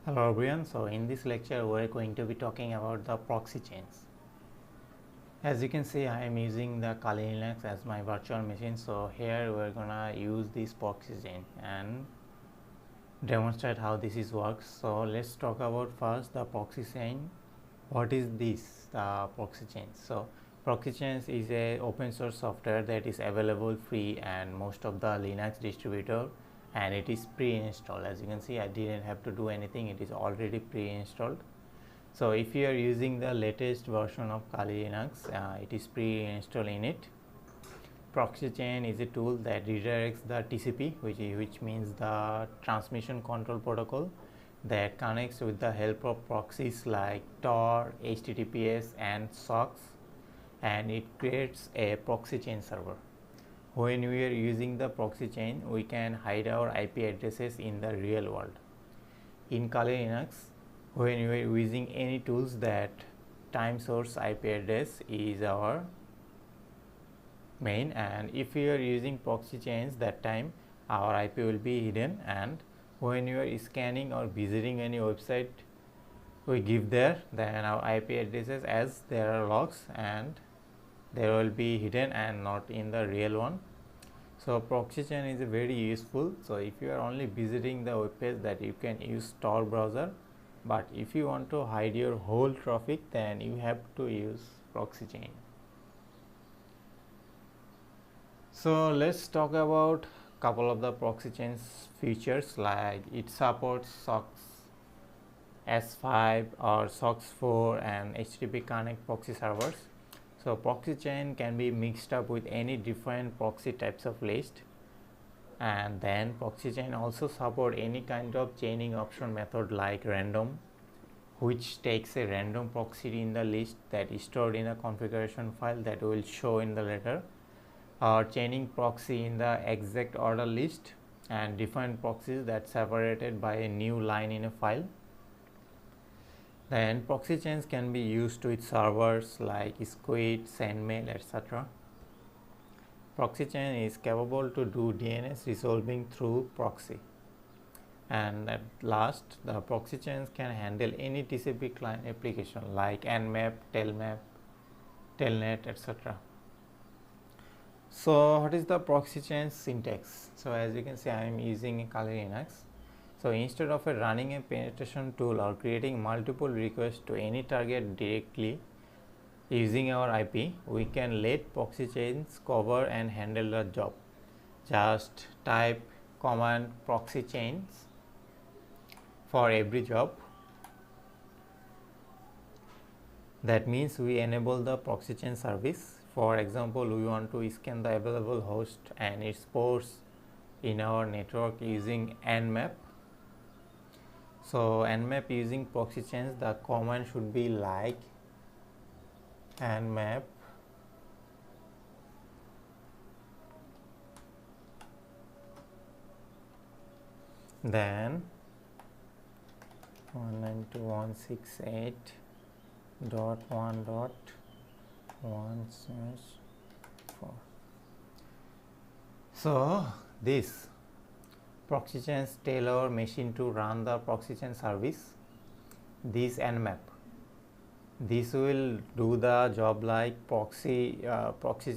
Hello everyone, so in this lecture we are going to be talking about the proxy chains. As you can see, I am using the Kali Linux as my virtual machine, so here we are gonna use this proxy chain and demonstrate how this is works. So let's talk about first the proxy chain. What is this, the proxy chain? So proxy chains is a open source software that is available free and most of the Linux distributor, and it is pre-installed. As you can see, I didn't have to do anything, it is already pre-installed. So if you are using the latest version of Kali Linux, it is pre-installed in it. Proxy chain is a tool that redirects the TCP, which means the transmission control protocol, that connects with the help of proxies like Tor, HTTPS and SOCKS, and it creates a proxy chain server. When we are using the proxy chain, we can hide our IP addresses in the real world. In Kali Linux, when we are using any tools, that time source IP address is our main, and if we are using proxy chains, that time our IP will be hidden, and when you are scanning or visiting any website we give there, then our IP addresses as there are logs and they will be hidden and not in the real one. So proxy chain is very useful. So if you are only visiting the web page, that you can use Tor browser, but if you want to hide your whole traffic, then you have to use proxy chain. So let's talk about couple of the proxy chains features, like it supports SOCKS S5 or SOCKS 4 and HTTP Connect proxy servers. So proxy chain can be mixed up with any different proxy types of list, and then proxy chain also support any kind of chaining option method like random, which takes a random proxy in the list that is stored in a configuration file that will show in the later, or chaining proxy in the exact order list, and different proxies that separated by a new line in a file. Then proxy chains can be used with servers like Squid, SendMail, etc. Proxy chain is capable to do DNS resolving through proxy. And at last, the proxy chains can handle any TCP client application like Nmap, Telnet, etc. So what is the proxy chain syntax? So as you can see, I am using a Kali Linux. So instead of running a penetration tool or creating multiple requests to any target directly using our IP, we can let proxy chains cover and handle the job. Just type command proxy chains for every job. That means we enable the proxy chain service. For example, we want to scan the available host and its ports in our network using Nmap. So Nmap using proxy chains, the command should be like Nmap then 192.168.1.1/4. So this proxy chains tell our machine to run the proxy chain service. This Nmap, this will do the job like proxy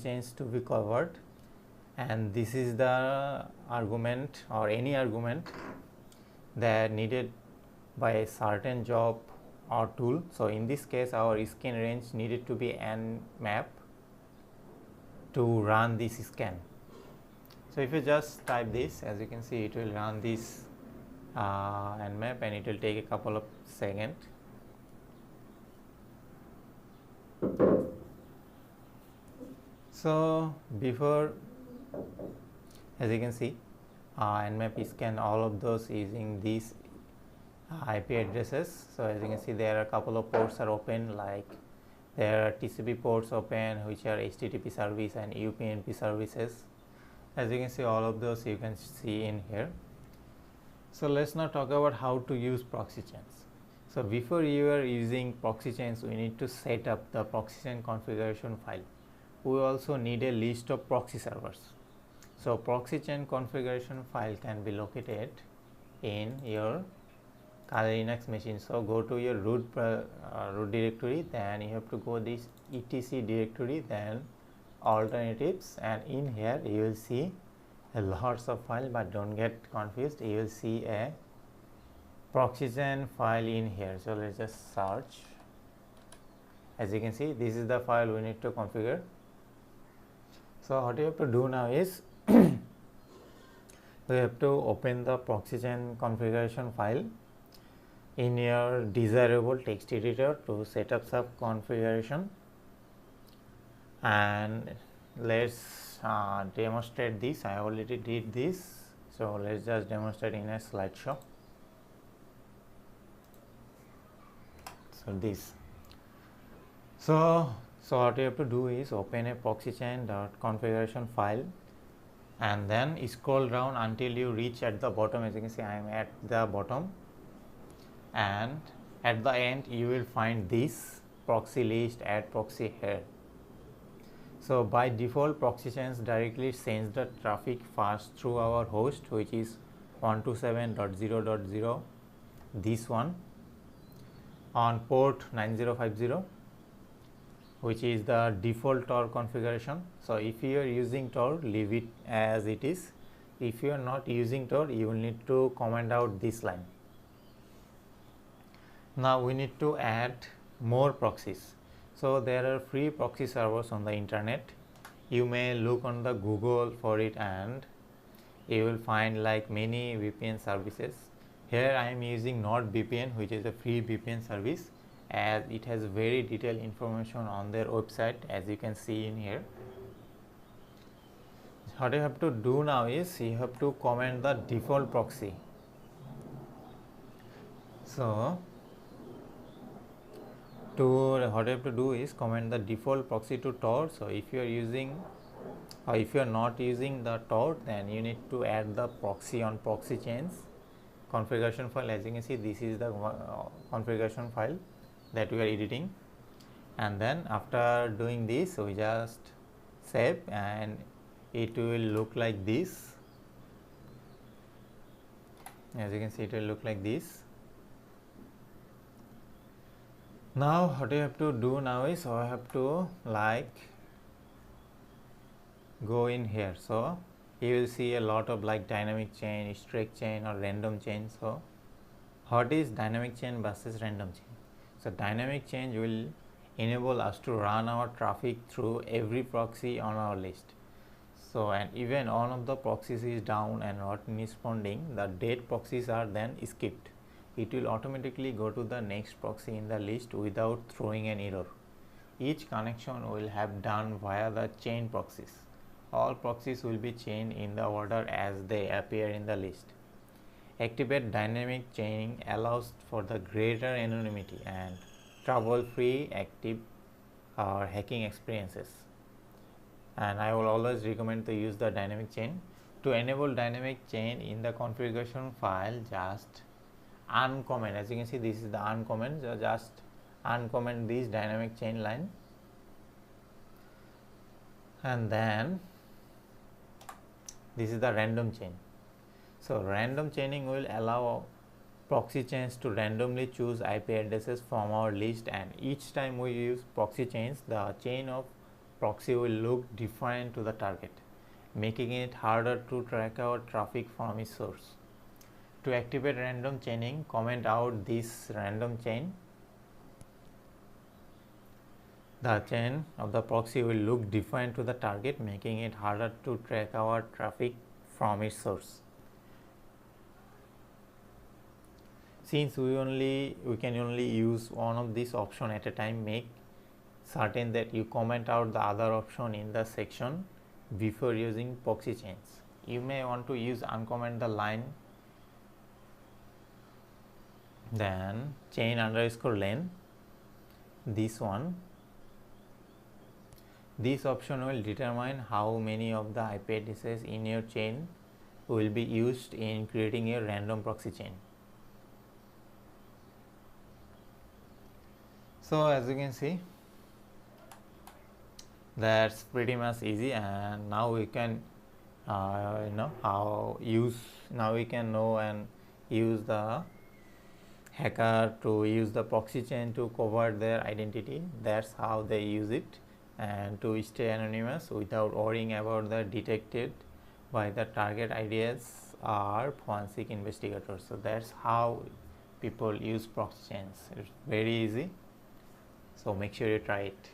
chains to be covered, and this is the argument or any argument that needed by a certain job or tool. So in this case, our scan range needed to be Nmap to run this scan. So if you just type this, as you can see, it will run this Nmap, and it will take a couple of seconds. So before, as you can see, Nmap scan all of those using these IP addresses. So as you can see, there are a couple of ports are open, like there are TCP ports open, which are HTTP service and UPnP services. As you can see, all of those you can see in here. So let's now talk about how to use proxy chains. So before you are using proxy chains, we need to set up the proxy chain configuration file. We also need a list of proxy servers. So proxy chain configuration file can be located in your Kali Linux machine. So go to your root directory, then you have to go this etc directory, then alternatives, and in here you will see lots of file, but don't get confused. You will see a proxy-chain file in here. So let's just search. As you can see, this is the file we need to configure. So what you have to do now is we have to open the proxy-chain configuration file in your desirable text editor to set up some configuration, and let's demonstrate this. I already did this, so let's just demonstrate in a slideshow. So this. So what you have to do is open a proxy-chain.configuration file, and then scroll down until you reach at the bottom. As you can see, I am at the bottom, and at the end you will find this proxy list, add proxy here. So by default, proxy chains directly sends the traffic first through our host, which is 127.0.0, this one, on port 9050, which is the default Tor configuration. So if you are using Tor, leave it as it is. If you are not using Tor, you will need to comment out this line. Now we need to add more proxies. So there are free proxy servers on the internet. You may look on the Google for it, and you will find like many VPN services. Here I am using NordVPN, which is a free VPN service, as it has very detailed information on their website, as you can see in here. What you have to do now is you have to comment the default proxy. So what you have to do is comment the default proxy to Tor. So if you are using, or if you are not using the Tor, then you need to add the proxy on proxy chains configuration file. As you can see, this is the configuration file that we are editing, and then after doing this, we just save, and it will look like this. As you can see, it will look like this. Now what you have to do now is I have to like go in here. So you will see a lot of like dynamic chain, streak chain, or random chain. So what is dynamic chain versus random chain? So dynamic chain will enable us to run our traffic through every proxy on our list. So and even one of the proxies is down and not responding, the dead proxies are then skipped. It will automatically go to the next proxy in the list without throwing an error. Each connection will have done via the chain proxies. All proxies will be chained in the order as they appear in the list. Activate dynamic chaining allows for the greater anonymity and trouble-free active or hacking experiences. And I will always recommend to use the dynamic chain. To enable dynamic chain in the configuration file, just uncomment. As you can see, this is the uncomment. So just uncomment this dynamic chain line, and then this is the random chain. So random chaining will allow proxy chains to randomly choose IP addresses from our list, and each time we use proxy chains, the chain of proxy will look different to the target, making it harder to track our traffic from its source. To activate random chaining, comment out this random chain. The chain of the proxy will look different to the target, making it harder to track our traffic from its source. Since we can only use one of these options at a time, make certain that you comment out the other option in the section before using proxy chains. You may want to use uncomment the line, then chain underscore length, this one. This option will determine how many of the IP addresses in your chain will be used in creating a random proxy chain. So as you can see, that's pretty much easy, and now we can know and use the hacker to use the proxy chain to cover their identity. That's how they use it, and to stay anonymous without worrying about the detected by the target ideas or forensic investigators. So that's how people use proxy chains. It's very easy, so make sure you try it.